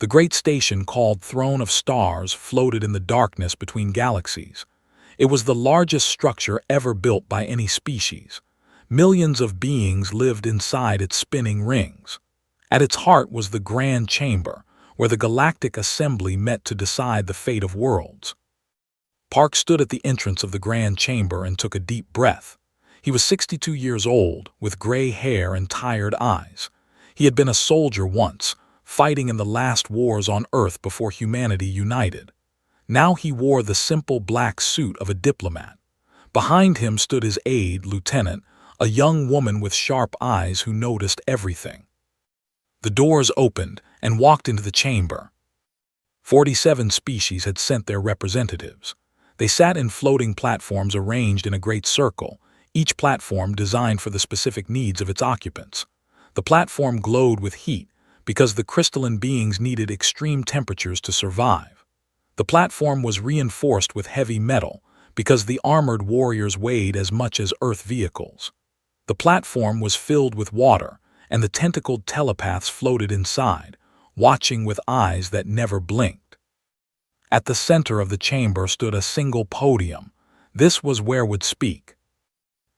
The great station called Throne of Stars floated in the darkness between galaxies. It was the largest structure ever built by any species. Millions of beings lived inside its spinning rings. At its heart was the Grand Chamber, where the Galactic Assembly met to decide the fate of worlds. Park stood at the entrance of the Grand Chamber and took a deep breath. He was 62 years old, with gray hair and tired eyes. He had been a soldier once, fighting in the last wars on Earth before humanity united. Now he wore the simple black suit of a diplomat. Behind him stood his aide, Lieutenant, a young woman with sharp eyes who noticed everything. The doors opened and walked into the chamber. 47 species had sent their representatives. They sat in floating platforms arranged in a great circle, each platform designed for the specific needs of its occupants. The platform glowed with heat because the crystalline beings needed extreme temperatures to survive. The platform was reinforced with heavy metal because the armored warriors weighed as much as Earth vehicles. The platform was filled with water, and the tentacled telepaths floated inside, watching with eyes that never blinked. At the center of the chamber stood a single podium. This was where would speak.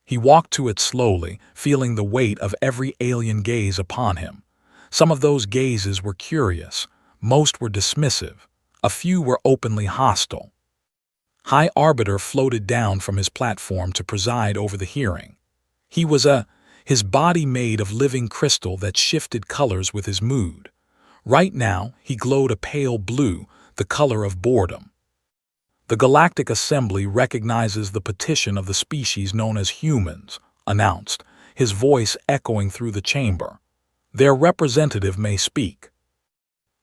He walked to it slowly, feeling the weight of every alien gaze upon him. Some of those gazes were curious, most were dismissive, a few were openly hostile. High Arbiter floated down from his platform to preside over the hearing. He was his body made of living crystal that shifted colors with his mood. Right now, he glowed a pale blue, the color of boredom. The Galactic Assembly recognizes the petition of the species known as humans, announced, his voice echoing through the chamber. Their representative may speak.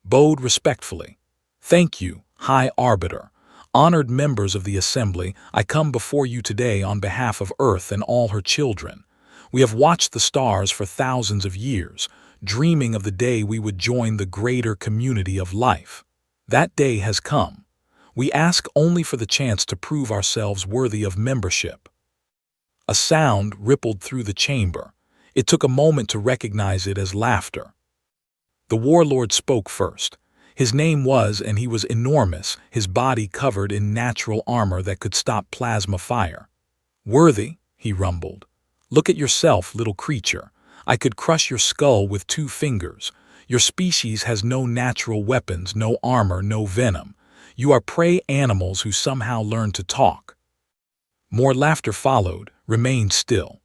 Bowed respectfully. Thank you, High Arbiter. Honored members of the Assembly, I come before you today on behalf of Earth and all her children. We have watched the stars for thousands of years, dreaming of the day we would join the greater community of life. That day has come. We ask only for the chance to prove ourselves worthy of membership. A sound rippled through the chamber. It took a moment to recognize it as laughter. The warlord spoke first. His name was, and he was enormous, his body covered in natural armor that could stop plasma fire. Worthy, he rumbled. Look at yourself, little creature. I could crush your skull with 2 fingers. Your species has no natural weapons, no armor, no venom. You are prey animals who somehow learned to talk. More laughter followed. Remain still.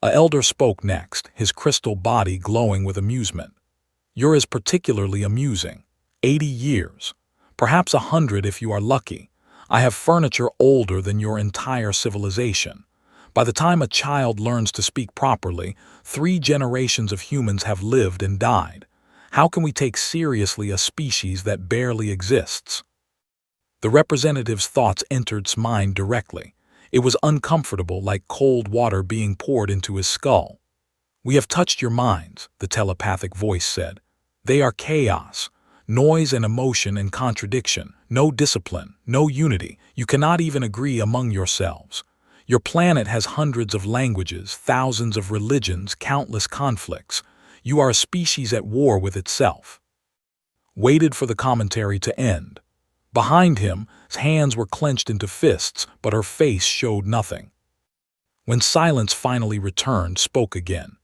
A elder spoke next, his crystal body glowing with amusement. You're as particularly amusing. 80 years. Perhaps 100 if you are lucky. I have furniture older than your entire civilization. By the time a child learns to speak properly, 3 generations of humans have lived and died. How can we take seriously a species that barely exists? The representative's thoughts entered his mind directly. It was uncomfortable, like cold water being poured into his skull. We have touched your minds, the telepathic voice said. They are chaos, noise and emotion and contradiction, no discipline, no unity. You cannot even agree among yourselves. Your planet has hundreds of languages, thousands of religions, countless conflicts. You are a species at war with itself. Waited for the commentary to end. Behind him, his hands were clenched into fists, but her face showed nothing. When silence finally returned, spoke again.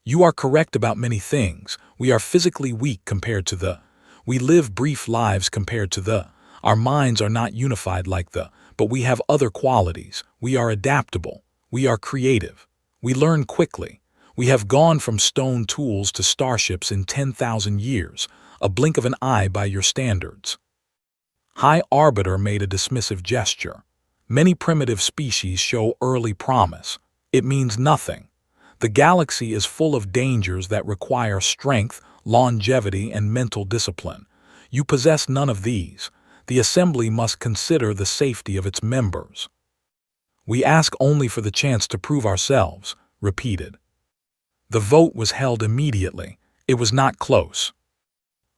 You are correct about many things. We are physically weak compared to the. We live brief lives compared to the. Our minds are not unified like the, but we have other qualities. We are adaptable. We are creative. We learn quickly. We have gone from stone tools to starships in 10,000 years, a blink of an eye by your standards. High Arbiter made a dismissive gesture. Many primitive species show early promise. It means nothing. The galaxy is full of dangers that require strength, longevity, and mental discipline. You possess none of these. The Assembly must consider the safety of its members. We ask only for the chance to prove ourselves, repeated. The vote was held immediately. It was not close.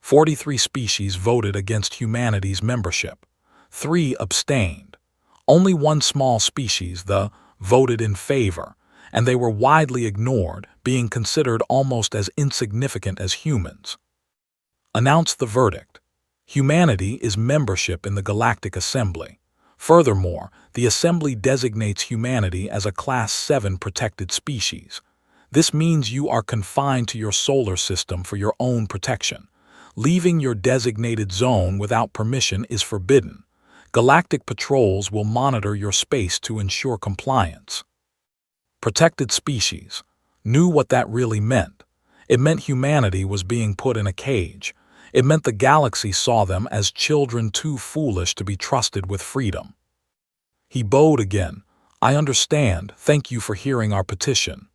43 species voted against humanity's membership. 3 abstained. Only 1 small species, the, voted in favor, and they were widely ignored, being considered almost as insignificant as humans. announced the verdict. Humanity is membership in the Galactic Assembly. Furthermore, the Assembly designates humanity as a Class 7 protected species. This means you are confined to your solar system for your own protection. Leaving your designated zone without permission is forbidden. Galactic patrols will monitor your space to ensure compliance. Protected species. Knew what that really meant. It meant humanity was being put in a cage. It meant the galaxy saw them as children too foolish to be trusted with freedom. He bowed again. I understand. Thank you for hearing our petition.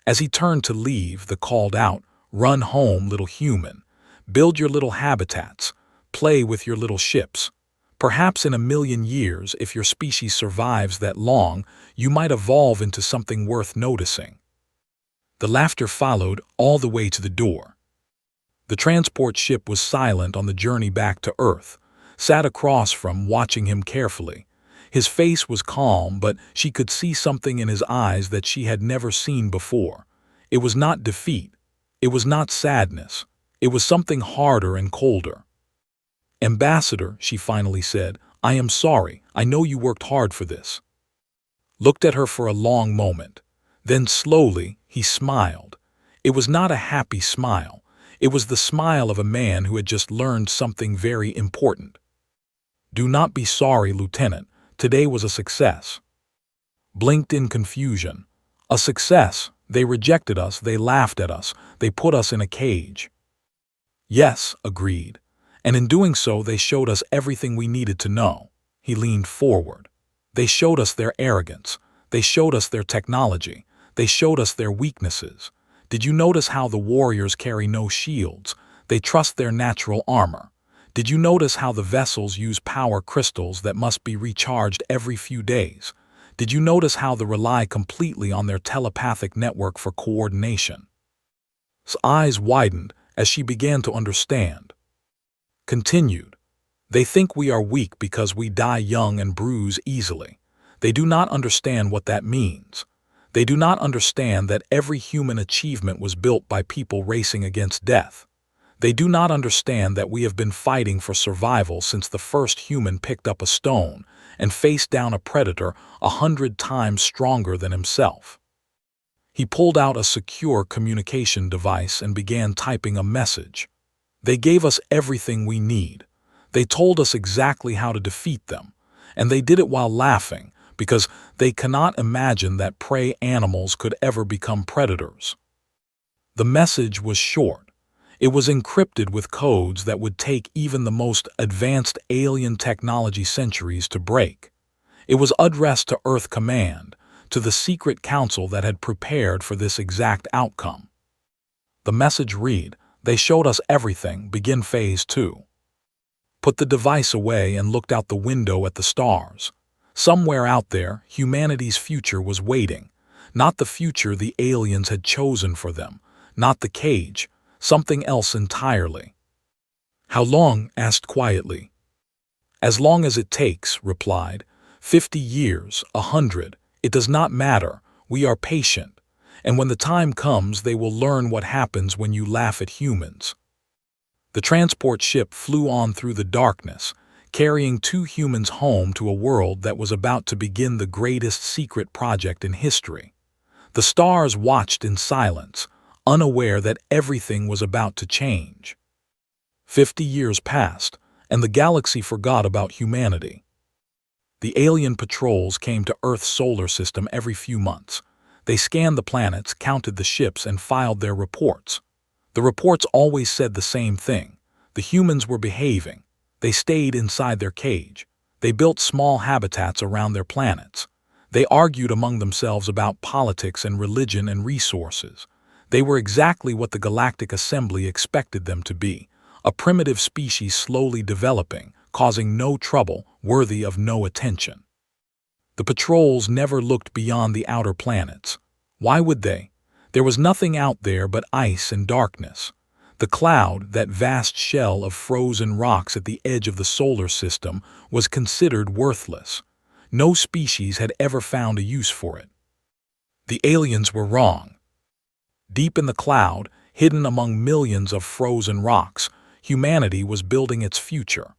As he turned to leave, the called out, Run home, little human. Build your little habitats. Play with your little ships. Perhaps in 1,000,000 years, if your species survives that long, you might evolve into something worth noticing. The laughter followed all the way to the door. The transport ship was silent on the journey back to Earth, sat across from, watching him carefully. His face was calm, but she could see something in his eyes that she had never seen before. It was not defeat. It was not sadness. It was something harder and colder. Ambassador, she finally said, I am sorry. I know you worked hard for this. Looked at her for a long moment. Then slowly, he smiled. It was not a happy smile. It was the smile of a man who had just learned something very important. Do not be sorry, Lieutenant. Today was a success. Blinked in confusion. A success. They rejected us, they laughed at us, they put us in a cage. Yes, agreed. And in doing so, they showed us everything we needed to know. He leaned forward. They showed us their arrogance. They showed us their technology. They showed us their weaknesses. Did you notice how the warriors carry no shields? They trust their natural armor. Did you notice how the vessels use power crystals that must be recharged every few days? Did you notice how they rely completely on their telepathic network for coordination? His eyes widened as she began to understand. Continued. They think we are weak because we die young and bruise easily. They do not understand what that means. They do not understand that every human achievement was built by people racing against death. They do not understand that we have been fighting for survival since the first human picked up a stone and faced down a predator 100 times stronger than himself. He pulled out a secure communication device and began typing a message. They gave us everything we need. They told us exactly how to defeat them, and they did it while laughing because they cannot imagine that prey animals could ever become predators. The message was short. It was encrypted with codes that would take even the most advanced alien technology centuries to break. It was addressed to Earth Command, to the secret council that had prepared for this exact outcome. The message read, They showed us everything, begin Phase 2. Put the device away and looked out the window at the stars. Somewhere out there, humanity's future was waiting. Not the future the aliens had chosen for them, not the cage, something else entirely. How long? Asked quietly. As long as it takes, replied. 50 years, 100, it does not matter. We are patient. And when the time comes, they will learn what happens when you laugh at humans. The transport ship flew on through the darkness, carrying 2 humans home to a world that was about to begin the greatest secret project in history. The stars watched in silence, unaware that everything was about to change. 50 years passed, and the galaxy forgot about humanity. The alien patrols came to Earth's solar system every few months. They scanned the planets, counted the ships, and filed their reports. The reports always said the same thing. The humans were behaving. They stayed inside their cage. They built small habitats around their planets. They argued among themselves about politics and religion and resources. They were exactly what the Galactic Assembly expected them to be, a primitive species slowly developing, causing no trouble, worthy of no attention. The patrols never looked beyond the outer planets. Why would they? There was nothing out there but ice and darkness. The cloud, that vast shell of frozen rocks at the edge of the solar system, was considered worthless. No species had ever found a use for it. The aliens were wrong. Deep in the cloud, hidden among millions of frozen rocks, Humanity was building its future.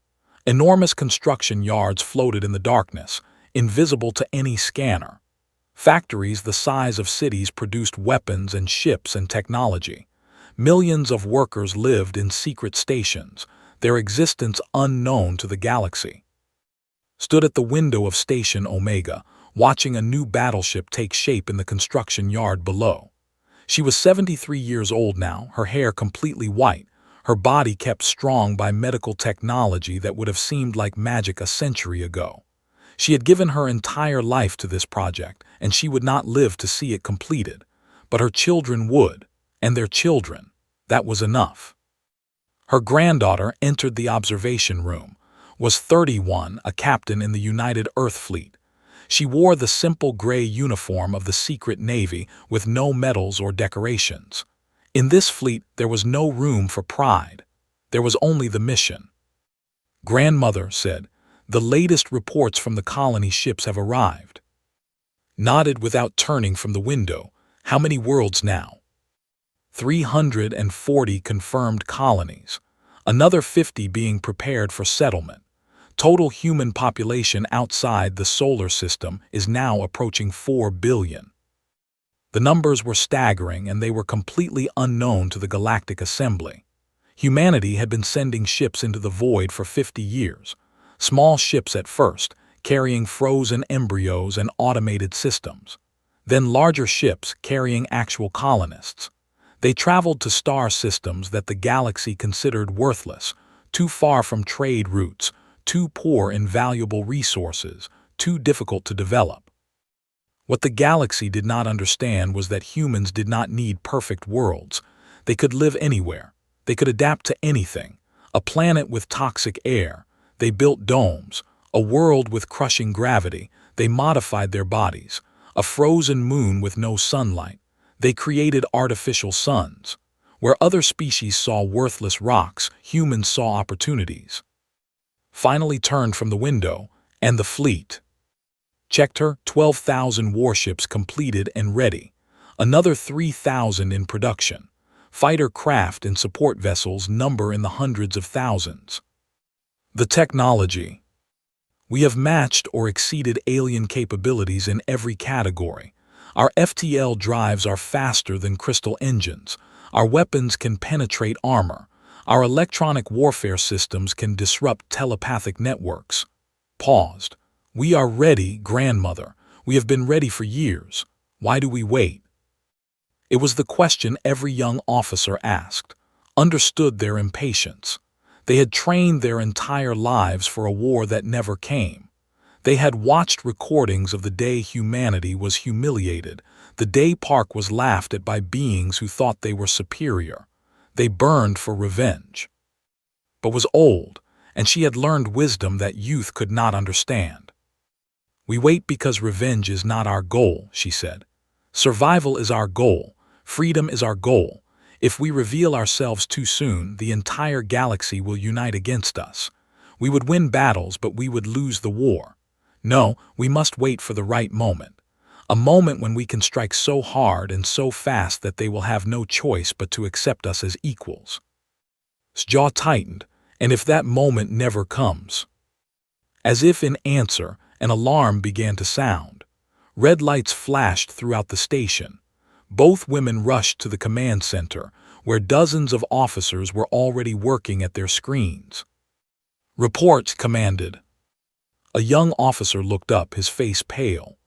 Enormous construction yards floated in the darkness, invisible to any scanner. Factories the size of cities produced weapons and ships and technology. Millions of workers lived in secret stations, their existence unknown to the galaxy. Stood at the window of Station Omega, watching a new battleship take shape in the construction yard below. She was 73 years old now, her hair completely white, her body kept strong by medical technology that would have seemed like magic a century ago. She had given her entire life to this project, and she would not live to see it completed. But her children would, and their children. That was enough. Her granddaughter entered the observation room, was 31, a captain in the United Earth Fleet. She wore the simple gray uniform of the secret navy with no medals or decorations. In this fleet there was no room for pride. There was only the mission. Grandmother said, "The latest reports from the colony ships have arrived." Nodded without turning from the window. "How many worlds now?" 340 confirmed colonies. Another 50 being prepared for settlement. Total human population outside the solar system is now approaching 4 billion. The numbers were staggering, and they were completely unknown to the Galactic Assembly. Humanity had been sending ships into the void for 50 years. Small ships at first, carrying frozen embryos and automated systems. Then larger ships carrying actual colonists. They traveled to star systems that the galaxy considered worthless, too far from trade routes, too poor in valuable resources, too difficult to develop. What the galaxy did not understand was that humans did not need perfect worlds. They could live anywhere. They could adapt to anything. A planet with toxic air. They built domes. A world with crushing gravity. They modified their bodies. A frozen moon with no sunlight. They created artificial suns. Where other species saw worthless rocks, humans saw opportunities. Finally turned from the window, and the fleet. Checked her, 12,000 warships completed and ready. Another 3,000 in production. Fighter craft and support vessels number in the hundreds of thousands. The technology. We have matched or exceeded alien capabilities in every category. Our FTL drives are faster than crystal engines. Our weapons can penetrate armor. Our electronic warfare systems can disrupt telepathic networks. Paused. We are ready, grandmother. We have been ready for years. Why do we wait? It was the question every young officer asked, understood their impatience. They had trained their entire lives for a war that never came. They had watched recordings of the day humanity was humiliated, the day Park was laughed at by beings who thought they were superior. They burned for revenge. But was old, and she had learned wisdom that youth could not understand. We wait because revenge is not our goal, she said. Survival is our goal. Freedom is our goal. If we reveal ourselves too soon, the entire galaxy will unite against us. We would win battles, but we would lose the war. No, we must wait for the right moment. A moment when we can strike so hard and so fast that they will have no choice but to accept us as equals. His jaw tightened, and if that moment never comes? As if in answer, an alarm began to sound. Red lights flashed throughout the station. Both women rushed to the command center, where dozens of officers were already working at their screens. "Report," commanded. A young officer looked up, his face pale.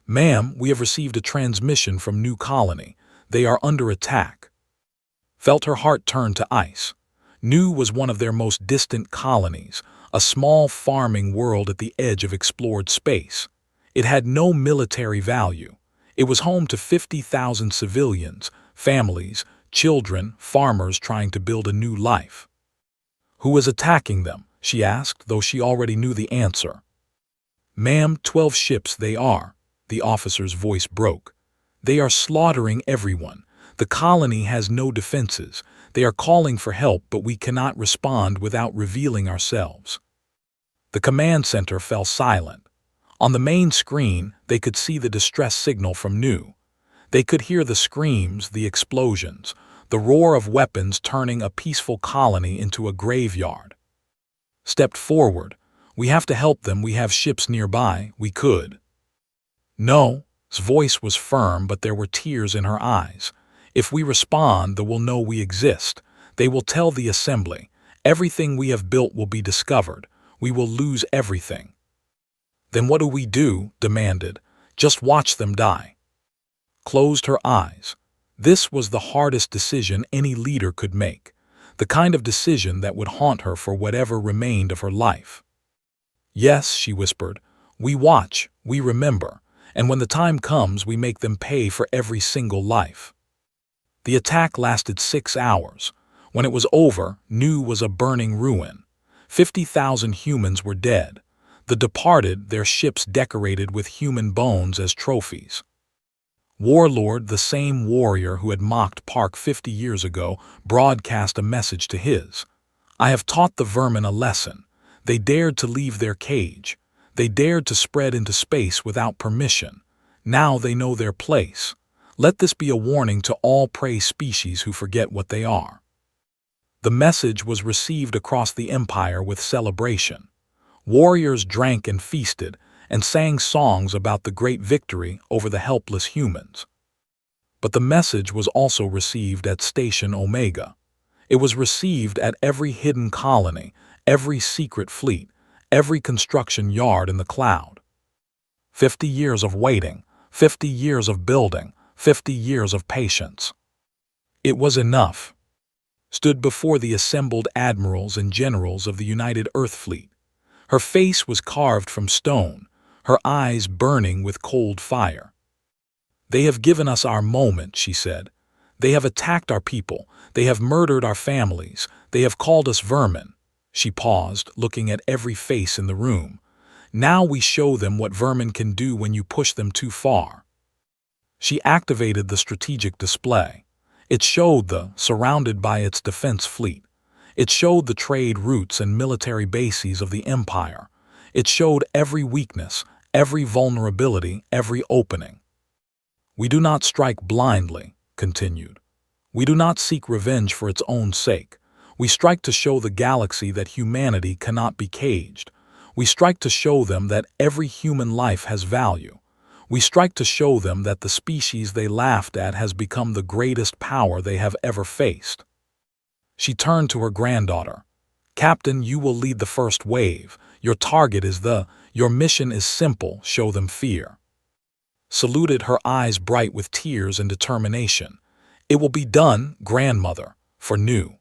"Ma'am, we have received a transmission from New Colony. They are under attack." Felt her heart turn to ice. New was one of their most distant colonies, a small farming world at the edge of explored space. It had no military value. It was home to 50,000 civilians, families, children, farmers trying to build a new life. Who was attacking them? She asked, though she already knew the answer. "Ma'am, 12 ships they are." The officer's voice broke. "They are slaughtering everyone. The colony has no defenses. They are calling for help, but we cannot respond without revealing ourselves." The command center fell silent. On the main screen, they could see the distress signal from New. They could hear the screams, the explosions. the roar of weapons turning a peaceful colony into a graveyard. Stepped forward. We have to help them, we have ships nearby, we could. No, his voice was firm, but there were tears in her eyes. If we respond, they will know we exist. They will tell the assembly. Everything we have built will be discovered. We will lose everything. Then what do we do? Demanded. Just watch them die. Closed her eyes. This was the hardest decision any leader could make, the kind of decision that would haunt her for whatever remained of her life. Yes, she whispered, we watch, we remember, and when the time comes we make them pay for every single life. The attack lasted 6 hours. When it was over, Nu was a burning ruin. 50,000 humans were dead. The departed, their ships decorated with human bones as trophies. Warlord, the same warrior who had mocked Park 50 years ago, broadcast a message to his. I have taught the vermin a lesson. They dared to leave their cage. They dared to spread into space without permission. Now they know their place. Let this be a warning to all prey species who forget what they are. The message was received across the empire with celebration. Warriors drank and feasted, and sang songs about the great victory over the helpless humans. But the message was also received at Station Omega. It was received at every hidden colony, every secret fleet, every construction yard in the cloud. 50 years of waiting, 50 years of building, 50 years of patience. It was enough. Stood before the assembled admirals and generals of the United Earth Fleet. Her face was carved from stone, her eyes burning with cold fire. They have given us our moment, she said. They have attacked our people. They have murdered our families. They have called us vermin. She paused, looking at every face in the room. Now we show them what vermin can do when you push them too far. She activated the strategic display. It showed surrounded by its defense fleet. It showed the trade routes and military bases of the empire. It showed every weakness, every vulnerability, every opening. We do not strike blindly, continued. We do not seek revenge for its own sake. We strike to show the galaxy that humanity cannot be caged. We strike to show them that every human life has value. We strike to show them that the species they laughed at has become the greatest power they have ever faced. She turned to her granddaughter. Captain, you will lead the first wave. Your target is your mission is simple, show them fear. Saluted, her eyes bright with tears and determination. It will be done, grandmother, for Nu.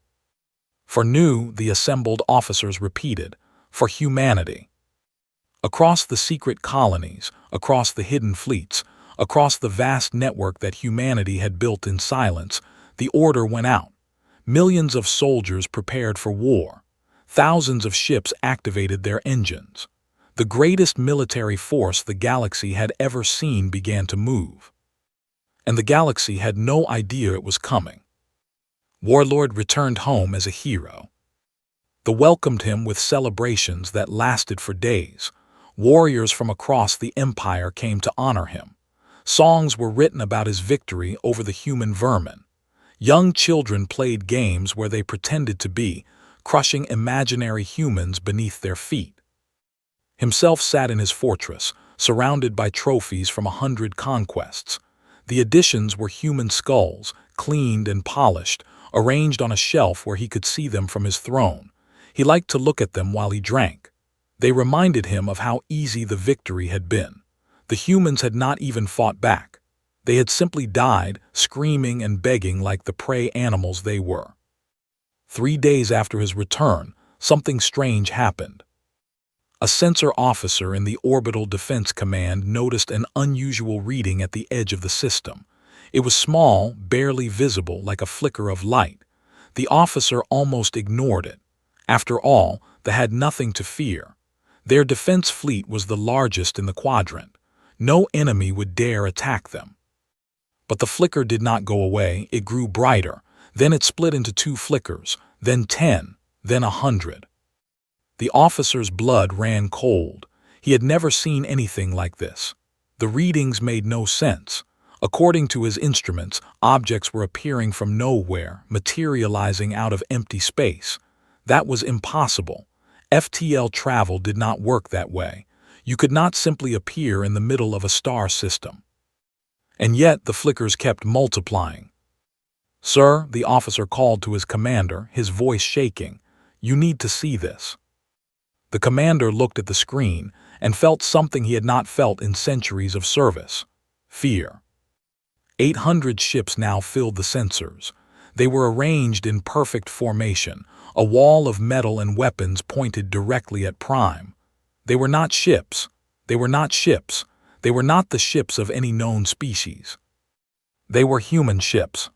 For Nu, the assembled officers repeated, for humanity. Across the secret colonies, across the hidden fleets, across the vast network that humanity had built in silence, the order went out. Millions of soldiers prepared for war. Thousands of ships activated their engines. The greatest military force the galaxy had ever seen began to move. And the galaxy had no idea it was coming. Warlord returned home as a hero. They welcomed him with celebrations that lasted for days. Warriors from across the empire came to honor him. Songs were written about his victory over the human vermin. Young children played games where they pretended to be, crushing imaginary humans beneath their feet. Himself sat in his fortress, surrounded by trophies from 100 conquests. The additions were human skulls, cleaned and polished, arranged on a shelf where he could see them from his throne. He liked to look at them while he drank. They reminded him of how easy the victory had been. The humans had not even fought back. They had simply died, screaming and begging like the prey animals they were. 3 days after his return, something strange happened. A sensor officer in the Orbital Defense Command noticed an unusual reading at the edge of the system. It was small, barely visible, like a flicker of light. The officer almost ignored it. After all, they had nothing to fear. Their defense fleet was the largest in the quadrant. No enemy would dare attack them. But the flicker did not go away. It grew brighter. Then it split into 2 flickers, then 10, then 100. The officer's blood ran cold. He had never seen anything like this. The readings made no sense. According to his instruments, objects were appearing from nowhere, materializing out of empty space. That was impossible. FTL travel did not work that way. You could not simply appear in the middle of a star system. And yet the flickers kept multiplying. "Sir," the officer called to his commander, his voice shaking, "you need to see this." The commander looked at the screen and felt something he had not felt in centuries of service: fear. 800 ships now filled the sensors. They were arranged in perfect formation, a wall of metal and weapons pointed directly at Prime. They were not ships. They were not ships. They were not the ships of any known species. They were human ships.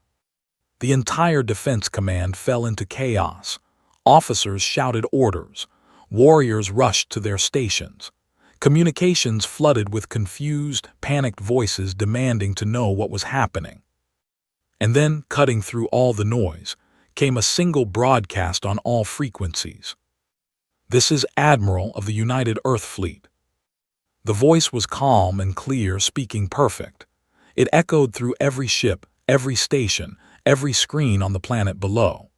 The entire defense command fell into chaos. Officers shouted orders. Warriors rushed to their stations. Communications flooded with confused, panicked voices demanding to know what was happening. And then, cutting through all the noise, came a single broadcast on all frequencies. "This is Admiral of the United Earth Fleet." The voice was calm and clear, speaking perfect. It echoed through every ship, every station, every screen on the planet below.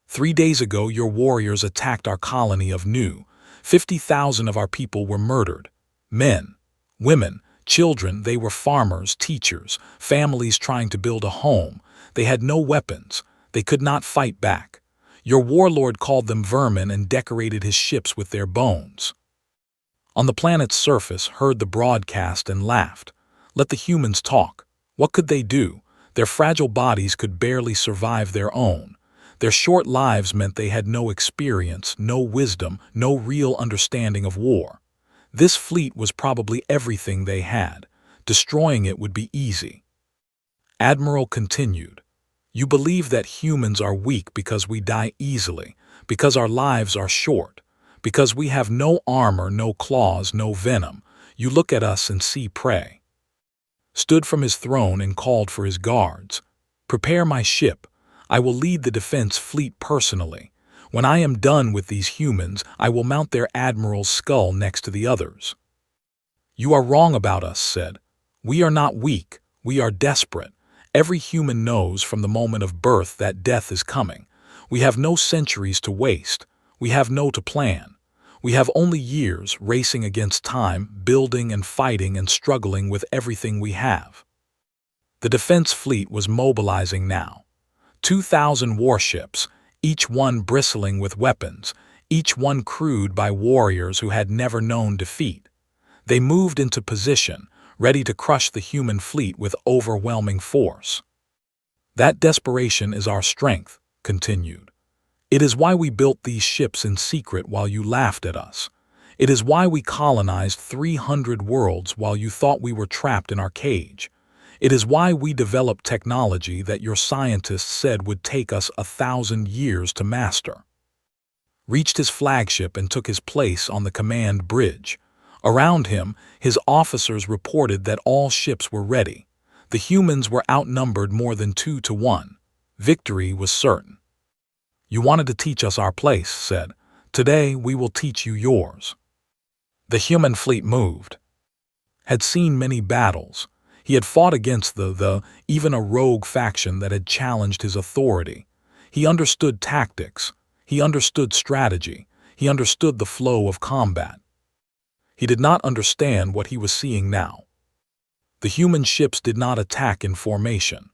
"3 days ago, your warriors attacked our colony of Nu. 50,000 of our people were murdered. Men, women, children. They were farmers, teachers, families trying to build a home. They had no weapons. They could not fight back. Your warlord called them vermin and decorated his ships with their bones." On the planet's surface, heard the broadcast and laughed. Let the humans talk. What could they do? Their fragile bodies could barely survive their own. Their short lives meant they had no experience, no wisdom, no real understanding of war. This fleet was probably everything they had. Destroying it would be easy. Admiral continued, "You believe that humans are weak because we die easily, because our lives are short, because we have no armor, no claws, no venom. You look at us and see prey." Stood from his throne and called for his guards. "Prepare my ship. I will lead the defense fleet personally. When I am done with these humans, I will mount their admiral's skull next to the others." "You are wrong about us," said. "We are not weak. We are desperate. Every human knows from the moment of birth that death is coming. We have no centuries to waste. We have no to plan. We have only years racing against time, building and fighting and struggling with everything we have." The defense fleet was mobilizing now. 2,000 warships, each one bristling with weapons, each one crewed by warriors who had never known defeat. They moved into position, ready to crush the human fleet with overwhelming force. "That desperation is our strength," continued. "It is why we built these ships in secret while you laughed at us. It is why we colonized 300 worlds while you thought we were trapped in our cage. It is why we developed technology that your scientists said would take us 1,000 years to master." Reached his flagship and took his place on the command bridge. Around him, his officers reported that all ships were ready. The humans were outnumbered more than 2 to 1. Victory was certain. "You wanted to teach us our place," said. "Today we will teach you yours." The human fleet moved. Had seen many battles. He had fought against even a rogue faction that had challenged his authority. He understood tactics. He understood strategy. He understood the flow of combat. He did not understand what he was seeing now. The human ships did not attack in formation.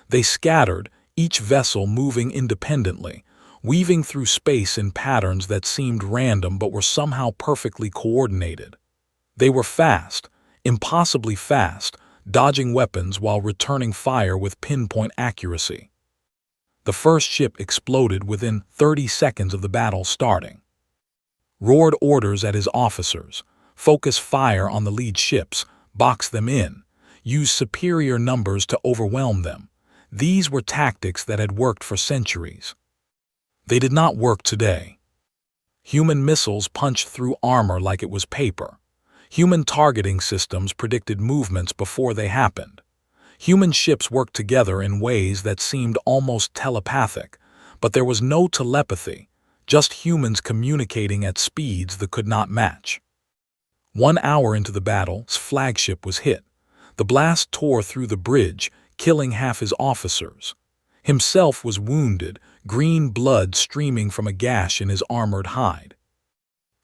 They scattered, each vessel moving independently, weaving through space in patterns that seemed random but were somehow perfectly coordinated. They were fast, impossibly fast, dodging weapons while returning fire with pinpoint accuracy. The first ship exploded within 30 seconds of the battle starting. Roared orders at his officers: focus fire on the lead ships, box them in, use superior numbers to overwhelm them. These were tactics that had worked for centuries. They did not work today. Human missiles punched through armor like it was paper. Human targeting systems predicted movements before they happened. Human ships worked together in ways that seemed almost telepathic, but there was no telepathy, just humans communicating at speeds that could not match. 1 hour into the battle, his flagship was hit. The blast tore through the bridge, killing half his officers. Himself was wounded, green blood streaming from a gash in his armored hide.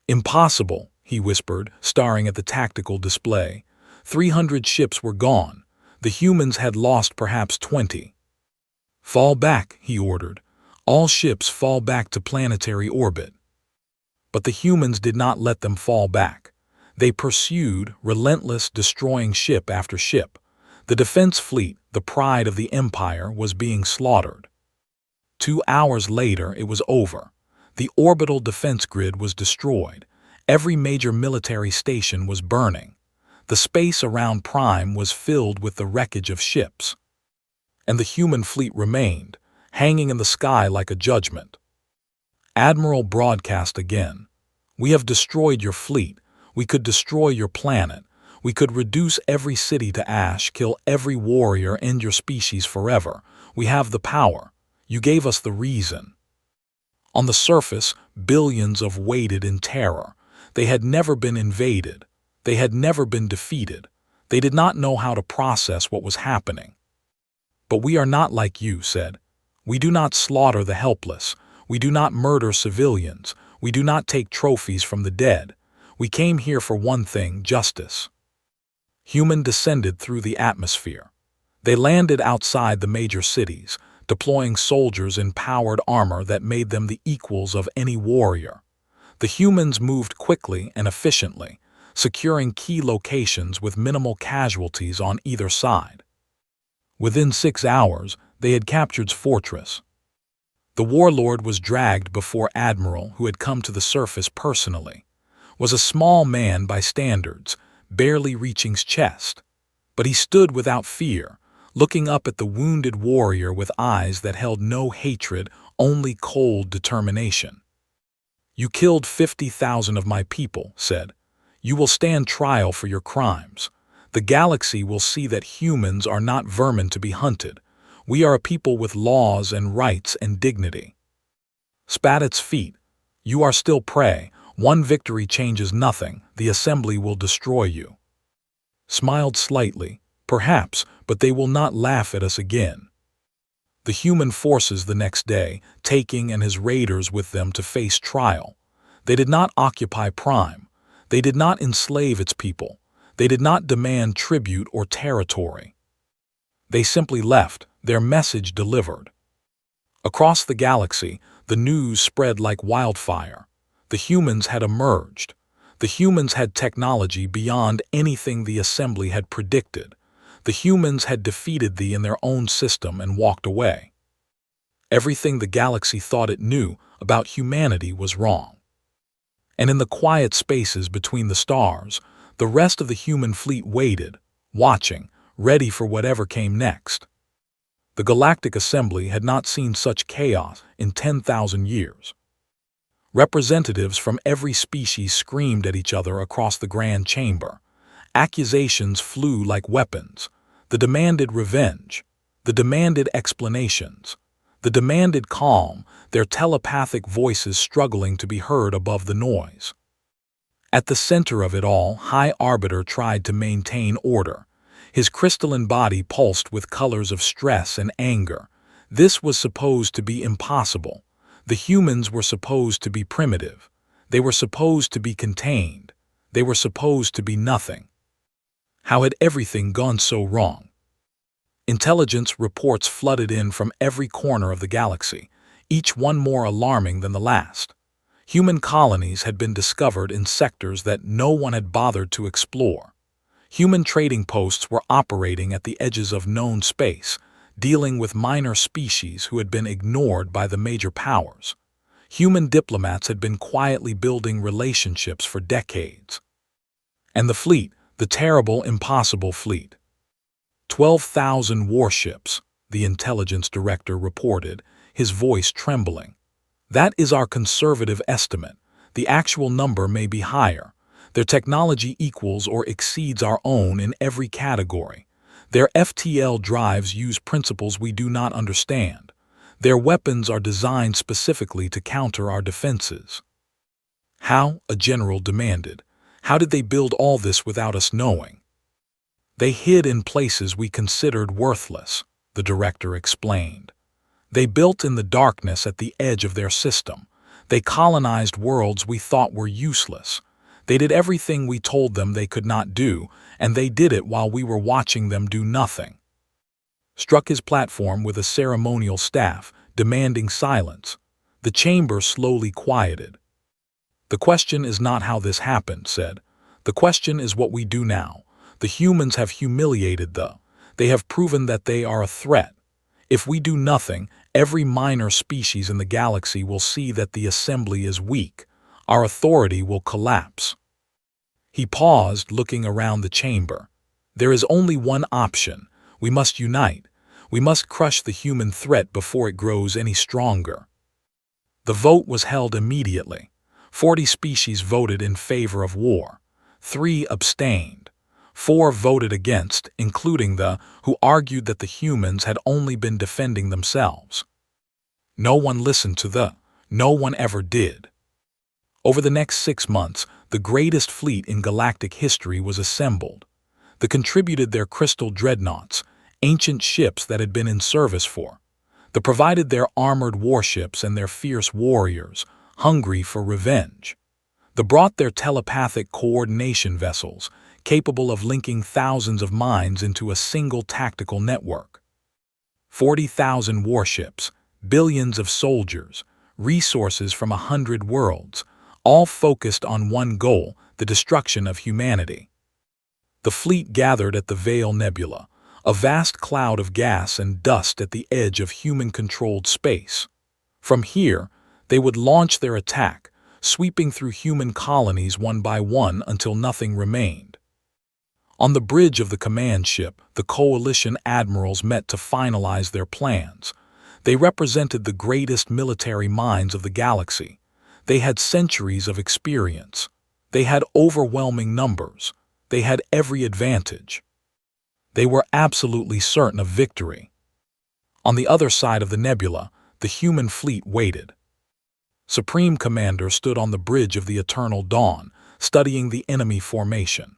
"Impossible," he whispered, staring at the tactical display. 300 ships were gone. The humans had lost perhaps 20. "Fall back," he ordered. "All ships fall back to planetary orbit." But the humans did not let them fall back. They pursued, relentless, destroying ship after ship. The defense fleet, the pride of the Empire, was being slaughtered. 2 hours later, it was over. The orbital defense grid was destroyed. Every major military station was burning. The space around Prime was filled with the wreckage of ships. And the human fleet remained, hanging in the sky like a judgment. Admiral broadcast again. "We have destroyed your fleet. We could destroy your planet. We could reduce every city to ash, kill every warrior, end your species forever. We have the power. You gave us the reason." On the surface, billions of waited in terror. They had never been invaded. They had never been defeated. They did not know how to process what was happening. "But we are not like you," said. "We do not slaughter the helpless. We do not murder civilians. We do not take trophies from the dead. We came here for one thing: justice." Human descended through the atmosphere. They landed outside the major cities, deploying soldiers in powered armor that made them the equals of any warrior. The humans moved quickly and efficiently, securing key locations with minimal casualties on either side. Within 6 hours, they had captured Fortress. The warlord was dragged before Admiral, who had come to the surface personally. Was a small man by standards, barely reaching his chest. But he stood without fear, looking up at the wounded warrior with eyes that held no hatred, only cold determination. "You killed 50,000 of my people," said. "You will stand trial for your crimes. The galaxy will see that humans are not vermin to be hunted. We are a people with laws and rights and dignity." Spat at its feet. "You are still prey. One victory changes nothing. The assembly will destroy you." Smiled slightly. "Perhaps, but they will not laugh at us again." The human forces the next day, taking and his raiders with them to face trial. They did not occupy Prime. They did not enslave its people. They did not demand tribute or territory. They simply left, their message delivered. Across the galaxy, the news spread like wildfire. The humans had emerged. The humans had technology beyond anything the Assembly had predicted. The humans had defeated thee in their own system and walked away. Everything the galaxy thought it knew about humanity was wrong. And in the quiet spaces between the stars, the rest of the human fleet waited, watching, ready for whatever came next. The Galactic Assembly had not seen such chaos in 10,000 years. Representatives from every species screamed at each other across the grand chamber. Accusations flew like weapons. The demanded revenge. The demanded explanations. The demanded calm, their telepathic voices struggling to be heard above the noise. At the center of it all, High Arbiter tried to maintain order. His crystalline body pulsed with colors of stress and anger. This was supposed to be impossible. The humans were supposed to be primitive. They were supposed to be contained. They were supposed to be nothing. How had everything gone so wrong? Intelligence reports flooded in from every corner of the galaxy, each one more alarming than the last. Human colonies had been discovered in sectors that no one had bothered to explore. Human trading posts were operating at the edges of known space, dealing with minor species who had been ignored by the major powers. Human diplomats had been quietly building relationships for decades. And the fleet, the terrible, impossible fleet. 12,000 warships, the intelligence director reported, his voice trembling. "That is our conservative estimate. The actual number may be higher. Their technology equals or exceeds our own in every category. Their FTL drives use principles we do not understand. Their weapons are designed specifically to counter our defenses." "How?" a general demanded. "How did they build all this without us knowing?" They hid in places we considered worthless, the director explained. They built in the darkness at the edge of their system. They colonized worlds we thought were useless. They did everything we told them they could not do, and they did it while we were watching them do nothing. Struck his platform with a ceremonial staff, demanding silence. The chamber slowly quieted. The question is not how this happened, said. The question is what we do now. The humans have humiliated they have proven that they are a threat. If we do nothing, every minor species in the galaxy will see that the assembly is weak. Our authority will collapse. He paused, looking around the chamber. There is only one option. We must unite. We must crush the human threat before it grows any stronger. The vote was held immediately. 40 species voted in favor of war. 3 abstained. 4 voted against, including who argued that the humans had only been defending themselves. No one listened to no one ever did. Over the next 6 months, the greatest fleet in galactic history was assembled. They contributed their crystal dreadnoughts, ancient ships that had been in service for. They provided their armored warships and their fierce warriors, hungry for revenge. They brought their telepathic coordination vessels, capable of linking thousands of minds into a single tactical network. 40,000 warships, billions of soldiers, resources from 100 worlds, all focused on one goal, the destruction of humanity. The fleet gathered at the Veil Nebula, a vast cloud of gas and dust at the edge of human-controlled space. From here, they would launch their attack, sweeping through human colonies one by one until nothing remained. On the bridge of the command ship, the coalition admirals met to finalize their plans. They represented the greatest military minds of the galaxy. They had centuries of experience. They had overwhelming numbers. They had every advantage. They were absolutely certain of victory. On the other side of the nebula, the human fleet waited. Supreme Commander stood on the bridge of the Eternal Dawn, studying the enemy formation.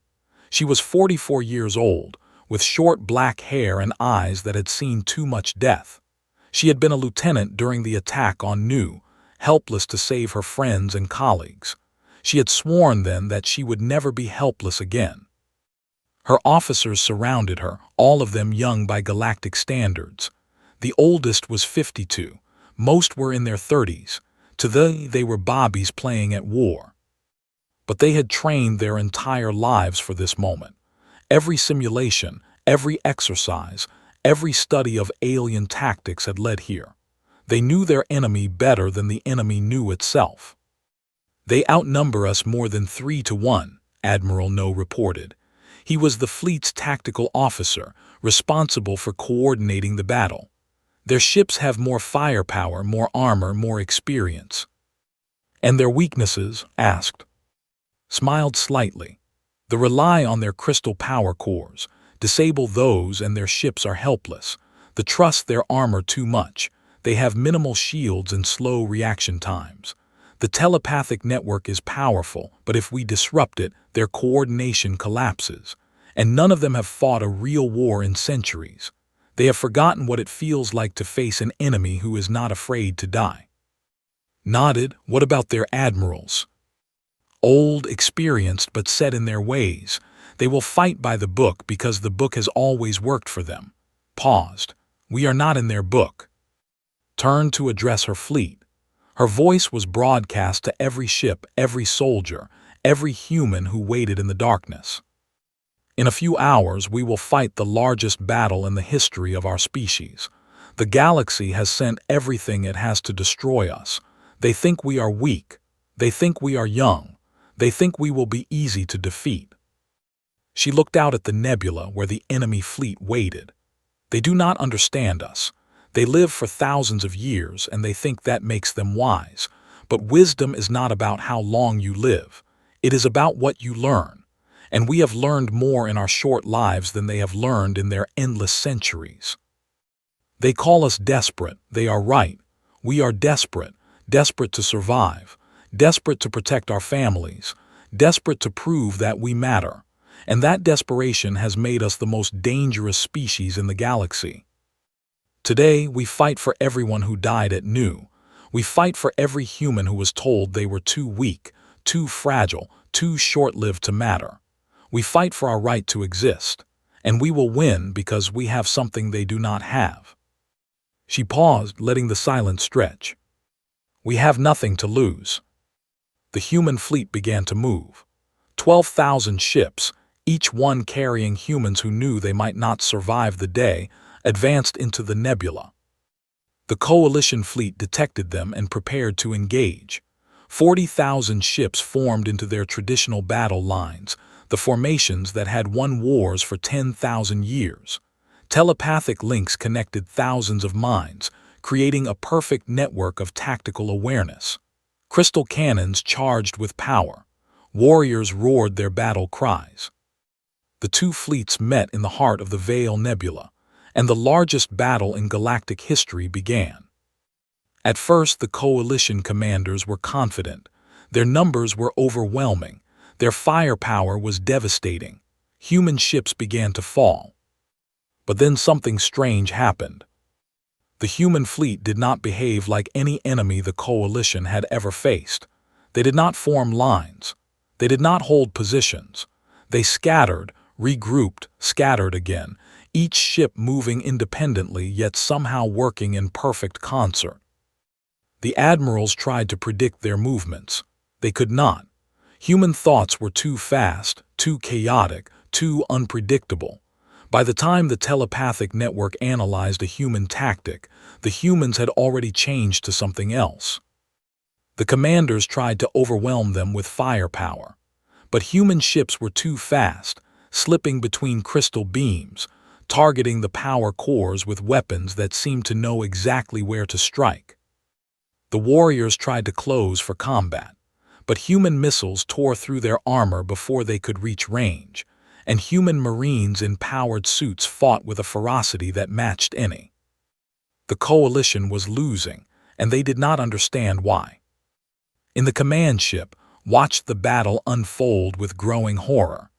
She was 44 years old, with short black hair and eyes that had seen too much death. She had been a lieutenant during the attack on Nu, helpless to save her friends and colleagues. She had sworn then that she would never be helpless again. Her officers surrounded her, all of them young by galactic standards. The oldest was 52. Most were in their 30s. To they were bobbies playing at war. But they had trained their entire lives for this moment. Every simulation, every exercise, every study of alien tactics had led here. They knew their enemy better than the enemy knew itself. They outnumber us more than 3 to 1, Admiral No reported. He was the fleet's tactical officer, responsible for coordinating the battle. Their ships have more firepower, more armor, more experience. And their weaknesses? Asked. Smiled slightly. They rely on their crystal power cores. Disable those and their ships are helpless. They trust their armor too much. They have minimal shields and slow reaction times. The telepathic network is powerful, but if we disrupt it, their coordination collapses. And none of them have fought a real war in centuries. They have forgotten what it feels like to face an enemy who is not afraid to die. Nodded. What about their admirals? Old, experienced, but set in their ways. They will fight by the book because the book has always worked for them. Paused. We are not in their book. Turned to address her fleet. Her voice was broadcast to every ship, every soldier, every human who waited in the darkness. In a few hours, we will fight the largest battle in the history of our species. The galaxy has sent everything it has to destroy us. They think we are weak. They think we are young. They think we will be easy to defeat. She looked out at the nebula where the enemy fleet waited. They do not understand us. They live for thousands of years and they think that makes them wise. But wisdom is not about how long you live. It is about what you learn. And we have learned more in our short lives than they have learned in their endless centuries. They call us desperate. They are right. We are desperate. Desperate to survive. Desperate to protect our families. Desperate to prove that we matter. and that desperation has made us the most dangerous species in the galaxy. Today, we fight for everyone who died at Nu. We fight for every human who was told they were too weak, too fragile, too short-lived to matter. We fight for our right to exist, and we will win because we have something they do not have. She paused, letting the silence stretch. We have nothing to lose. The human fleet began to move. 12,000 ships, each one carrying humans who knew they might not survive the day, advanced into the nebula. The coalition fleet detected them and prepared to engage. 40,000 ships formed into their traditional battle lines, the formations that had won wars for 10,000 years. Telepathic links connected thousands of minds, creating a perfect network of tactical awareness. Crystal cannons charged with power. Warriors roared their battle cries. The two fleets met in the heart of the Veil Nebula, and the largest battle in galactic history began. At first, the coalition commanders were confident. Their numbers were overwhelming. Their firepower was devastating. Human ships began to fall. But then something strange happened. The human fleet did not behave like any enemy the coalition had ever faced. They did not form lines. They did not hold positions. They scattered, regrouped, scattered again, each ship moving independently yet somehow working in perfect concert. The admirals tried to predict their movements. They could not. Human thoughts were too fast, too chaotic, too unpredictable. By the time the telepathic network analyzed a human tactic, the humans had already changed to something else. The commanders tried to overwhelm them with firepower. But human ships were too fast, slipping between crystal beams, targeting the power cores with weapons that seemed to know exactly where to strike. The warriors tried to close for combat, but human missiles tore through their armor before they could reach range, and human marines in powered suits fought with a ferocity that matched any. The coalition was losing, and they did not understand why. In the command ship, watched the battle unfold with growing horror.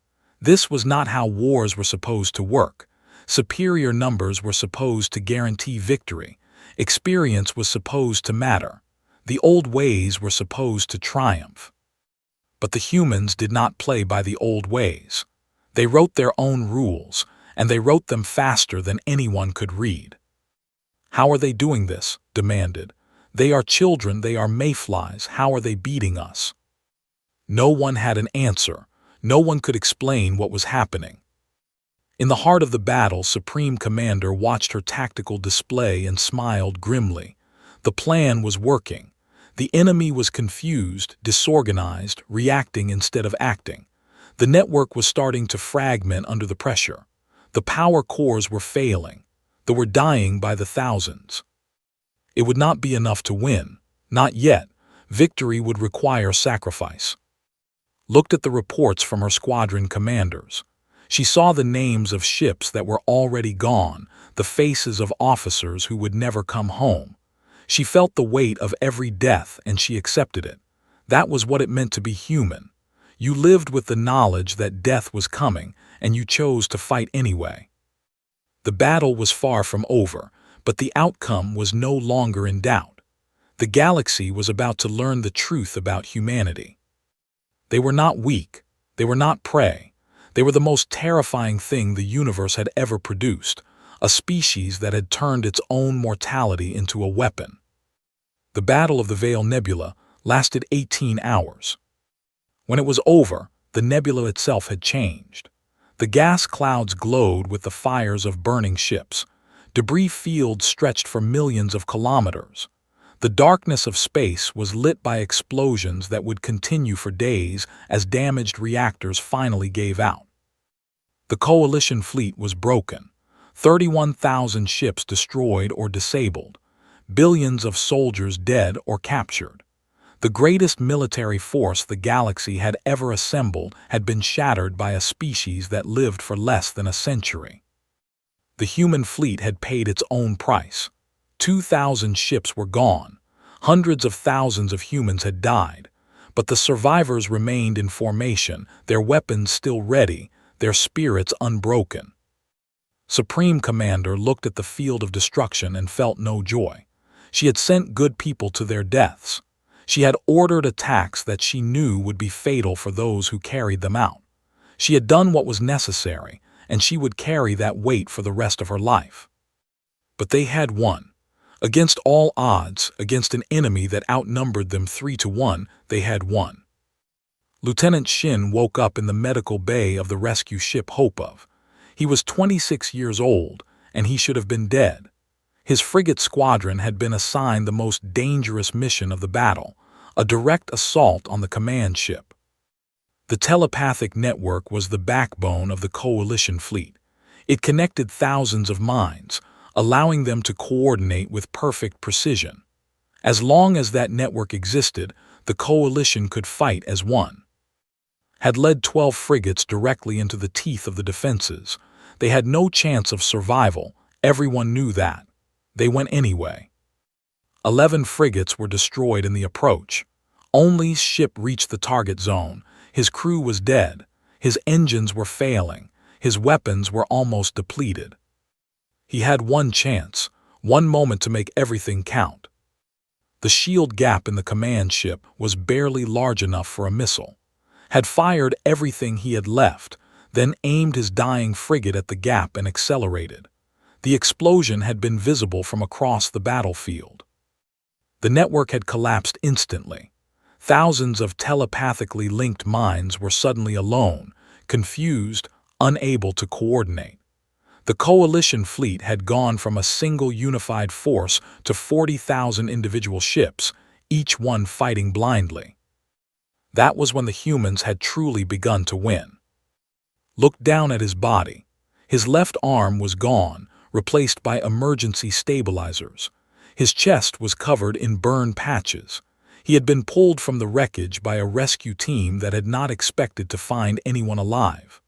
This was not how wars were supposed to work. Superior numbers were supposed to guarantee victory. Experience was supposed to matter. The old ways were supposed to triumph. But the humans did not play by the old ways. They wrote their own rules, and they wrote them faster than anyone could read. How are they doing this? Demanded. They are children, they are mayflies, how are they beating us? No one had an answer. No one could explain what was happening. In the heart of the battle, Supreme Commander watched her tactical display and smiled grimly. The plan was working. The enemy was confused, disorganized, reacting instead of acting. The network was starting to fragment under the pressure. The power cores were failing. They were dying by the thousands. It would not be enough to win. Not yet. Victory would require sacrifice. Looked at the reports from her squadron commanders. She saw the names of ships that were already gone, the faces of officers who would never come home. She felt the weight of every death and she accepted it. That was what it meant to be human. You lived with the knowledge that death was coming, and you chose to fight anyway. The battle was far from over, but the outcome was no longer in doubt. The galaxy was about to learn the truth about humanity. They were not weak. They were not prey. They were the most terrifying thing the universe had ever produced, a species that had turned its own mortality into a weapon. The Battle of the Veil Nebula lasted 18 hours. When it was over, the nebula itself had changed. The gas clouds glowed with the fires of burning ships. Debris fields stretched for millions of kilometers. The darkness of space was lit by explosions that would continue for days as damaged reactors finally gave out. The coalition fleet was broken. 31,000 ships destroyed or disabled. Billions of soldiers dead or captured. The greatest military force the galaxy had ever assembled had been shattered by a species that lived for less than a century. The human fleet had paid its own price. 2,000 ships were gone. Hundreds of thousands of humans had died. But the survivors remained in formation, their weapons still ready, their spirits unbroken. Supreme Commander looked at the field of destruction and felt no joy. She had sent good people to their deaths. She had ordered attacks that she knew would be fatal for those who carried them out. She had done what was necessary, and she would carry that weight for the rest of her life. But they had won. Against all odds, against an enemy that outnumbered them 3-1, they had won. Lieutenant Shin woke up in the medical bay of the rescue ship Hope of. He was 26 years old, and he should have been dead. His frigate squadron had been assigned the most dangerous mission of the battle, a direct assault on the command ship. The telepathic network was the backbone of the coalition fleet. It connected thousands of minds, allowing them to coordinate with perfect precision. As long as that network existed, the coalition could fight as one. Had led 12 frigates directly into the teeth of the defenses. They had no chance of survival, everyone knew that. They went anyway. 11 frigates were destroyed in the approach. Only's ship reached the target zone. His crew was dead. His engines were failing. His weapons were almost depleted. He had one chance, one moment to make everything count. The shield gap in the command ship was barely large enough for a missile. Had fired everything he had left, then aimed his dying frigate at the gap and accelerated. The explosion had been visible from across the battlefield. The network had collapsed instantly. Thousands of telepathically linked minds were suddenly alone, confused, unable to coordinate. The coalition fleet had gone from a single unified force to 40,000 individual ships, each one fighting blindly. That was when the humans had truly begun to win. Looked down at his body. His left arm was gone, replaced by emergency stabilizers. His chest was covered in burn patches. He had been pulled from the wreckage by a rescue team that had not expected to find anyone alive.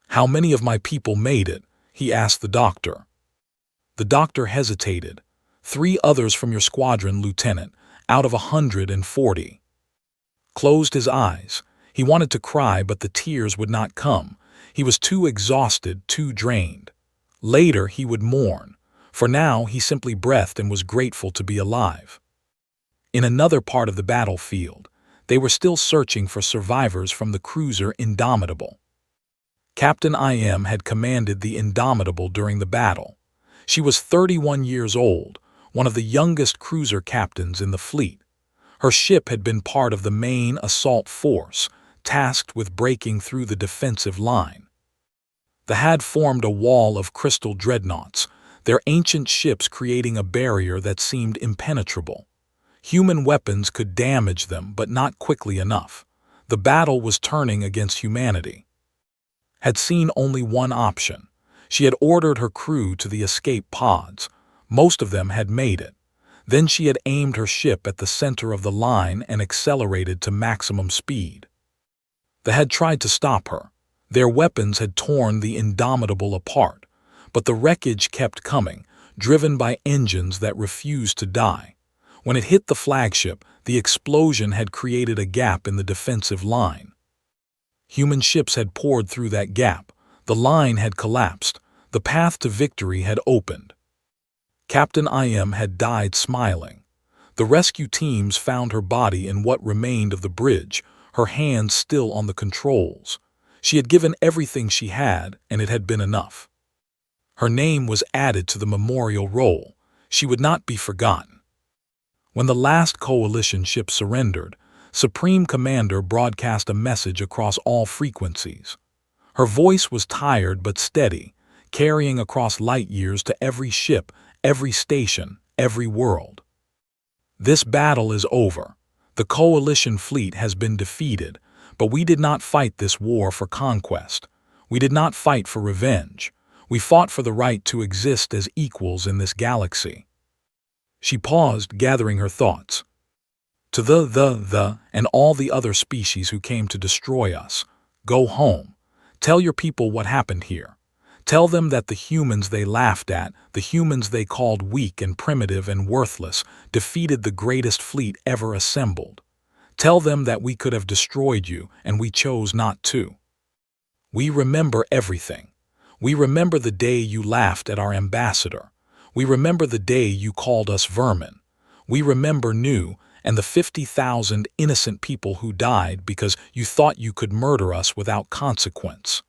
"How many of my people made it?" he asked the doctor. The doctor hesitated. "3 others from your squadron, Lieutenant, out of 140. Closed his eyes. He wanted to cry, but the tears would not come. He was too exhausted, too drained. Later he would mourn. For now he simply breathed and was grateful to be alive. In another part of the battlefield, they were still searching for survivors from the cruiser Indomitable. Captain IM had commanded the Indomitable during the battle. She was 31 years old, one of the youngest cruiser captains in the fleet. Her ship had been part of the main assault force, tasked with breaking through the defensive line. They had formed a wall of crystal dreadnoughts, their ancient ships creating a barrier that seemed impenetrable. Human weapons could damage them, but not quickly enough. The battle was turning against humanity. Had seen only one option. She had ordered her crew to the escape pods. Most of them had made it. Then she had aimed her ship at the center of the line and accelerated to maximum speed. They had tried to stop her. Their weapons had torn the Indomitable apart, but the wreckage kept coming, driven by engines that refused to die. When it hit the flagship, the explosion had created a gap in the defensive line. Human ships had poured through that gap. The line had collapsed. The path to victory had opened. Captain IM had died smiling. The rescue teams found her body in what remained of the bridge, her hands still on the controls. She had given everything she had, and it had been enough. Her name was added to the memorial roll. She would not be forgotten. When the last coalition ship surrendered, Supreme Commander broadcast a message across all frequencies. Her voice was tired but steady, carrying across light years to every ship, every station, every world. This battle is over. The coalition fleet has been defeated, but we did not fight this war for conquest. We did not fight for revenge. We fought for the right to exist as equals in this galaxy. She paused, gathering her thoughts. To the, and all the other species who came to destroy us, go home. Tell your people what happened here. Tell them that the humans they laughed at, the humans they called weak and primitive and worthless, defeated the greatest fleet ever assembled. Tell them that we could have destroyed you, and we chose not to. We remember everything. We remember the day you laughed at our ambassador. We remember the day you called us vermin. We remember new and the 50,000 innocent people who died because you thought you could murder us without consequence.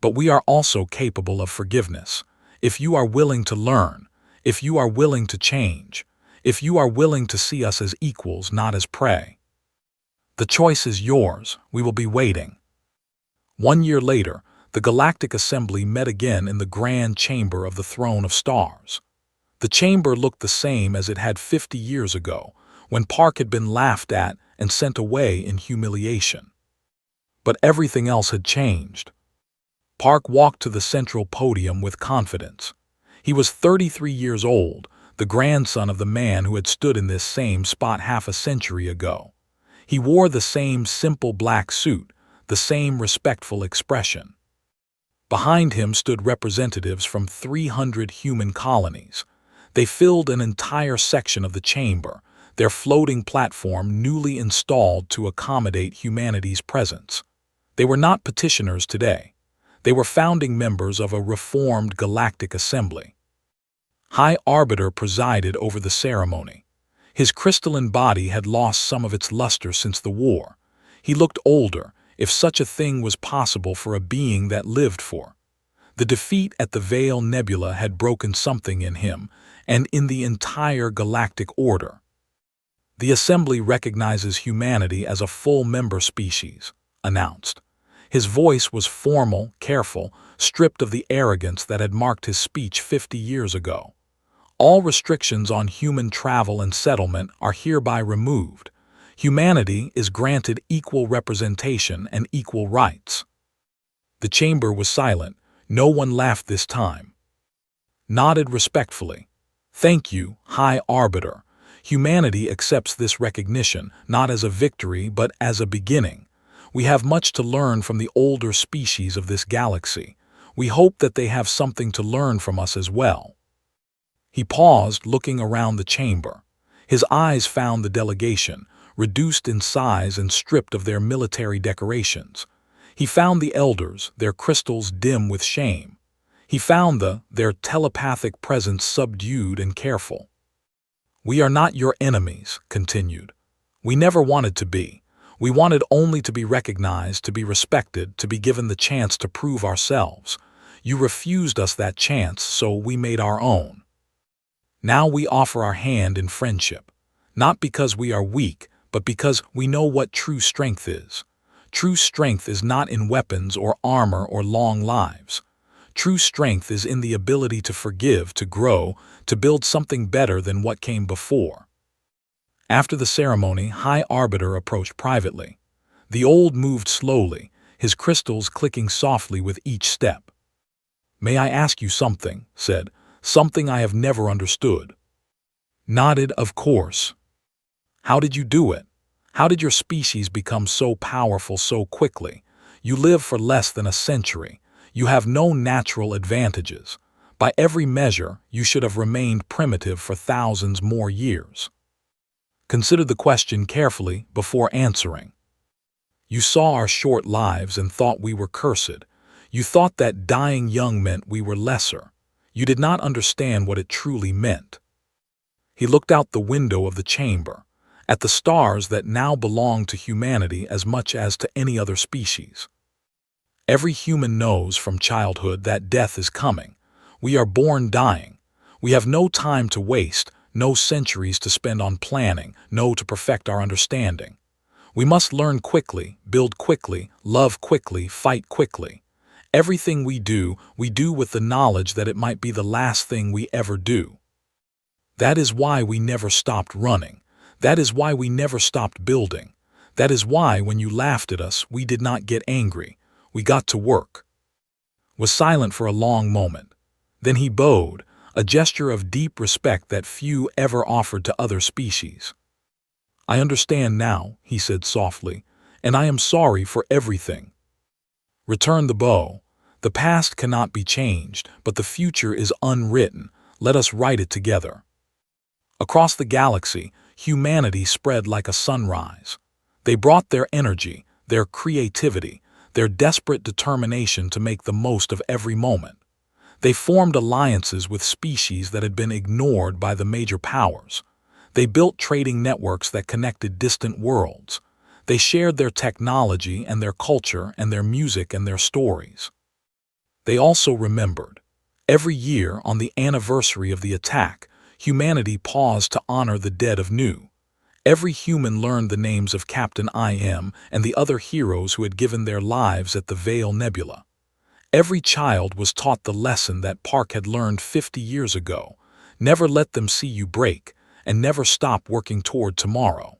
But we are also capable of forgiveness. If you are willing to learn, if you are willing to change, if you are willing to see us as equals, not as prey. The choice is yours. We will be waiting. 1 year later, the Galactic Assembly met again in the grand chamber of the Throne of Stars. The chamber looked the same as it had 50 years ago, when Park had been laughed at and sent away in humiliation. But everything else had changed. Park walked to the central podium with confidence. He was 33 years old, the grandson of the man who had stood in this same spot half a century ago. He wore the same simple black suit, the same respectful expression. Behind him stood representatives from 300 human colonies. They filled an entire section of the chamber, their floating platform newly installed to accommodate humanity's presence. They were not petitioners today. They were founding members of a reformed Galactic Assembly. High Arbiter presided over the ceremony. His crystalline body had lost some of its luster since the war. He looked older, if such a thing was possible for a being that lived for. The defeat at the Veil Nebula had broken something in him, and in the entire galactic order. The Assembly recognizes humanity as a full member species, announced. His voice was formal, careful, stripped of the arrogance that had marked his speech 50 years ago. All restrictions on human travel and settlement are hereby removed. Humanity is granted equal representation and equal rights. The chamber was silent. No one laughed this time. Nodded respectfully. Thank you, High Arbiter. Humanity accepts this recognition not as a victory but as a beginning. We have much to learn from the older species of this galaxy. We hope that they have something to learn from us as well. He paused, looking around the chamber. His eyes found the delegation, reduced in size and stripped of their military decorations. He found the elders, their crystals dim with shame. He found their telepathic presence subdued and careful. We are not your enemies, continued. We never wanted to be. We wanted only to be recognized, to be respected, to be given the chance to prove ourselves. You refused us that chance, so we made our own. Now we offer our hand in friendship, not because we are weak, but because we know what true strength is. True strength is not in weapons or armor or long lives. True strength is in the ability to forgive, to grow, to build something better than what came before. After the ceremony, High Arbiter approached privately. The old moved slowly, his crystals clicking softly with each step. May I ask you something, said, something I have never understood. Nodded, of course. How did you do it? How did your species become so powerful so quickly? You live for less than a century. You have no natural advantages. By every measure, you should have remained primitive for thousands more years. Consider the question carefully before answering. You saw our short lives and thought we were cursed. You thought that dying young meant we were lesser. You did not understand what it truly meant. He looked out the window of the chamber, at the stars that now belong to humanity as much as to any other species. Every human knows from childhood that death is coming. We are born dying. We have no time to waste, no centuries to spend on planning, no to perfect our understanding. We must learn quickly, build quickly, love quickly, fight quickly. Everything we do with the knowledge that it might be the last thing we ever do. That is why we never stopped running. That is why we never stopped building. That is why when you laughed at us, we did not get angry. We got to work. Was silent for a long moment. Then he bowed, a gesture of deep respect that few ever offered to other species. I understand now, he said softly, and I am sorry for everything. Return the bow. The past cannot be changed, but the future is unwritten. Let us write it together. Across the galaxy, humanity spread like a sunrise. They brought their energy, their creativity, their desperate determination to make the most of every moment. They formed alliances with species that had been ignored by the major powers. They built trading networks that connected distant worlds. They shared their technology and their culture and their music and their stories. They also remembered. Every year, on the anniversary of the attack, humanity paused to honor the dead of Nu. Every human learned the names of Captain IM and the other heroes who had given their lives at the Veil Nebula. Every child was taught the lesson that Park had learned 50 years ago: never let them see you break, and never stop working toward tomorrow.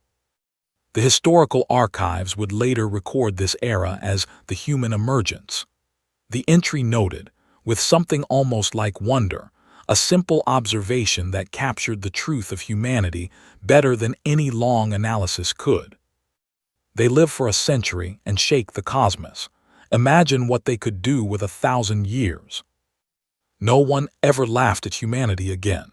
The historical archives would later record this era as the human emergence. The entry noted, with something almost like wonder, a simple observation that captured the truth of humanity better than any long analysis could. They live for a century and shake the cosmos. Imagine what they could do with 1,000 years. No one ever laughed at humanity again.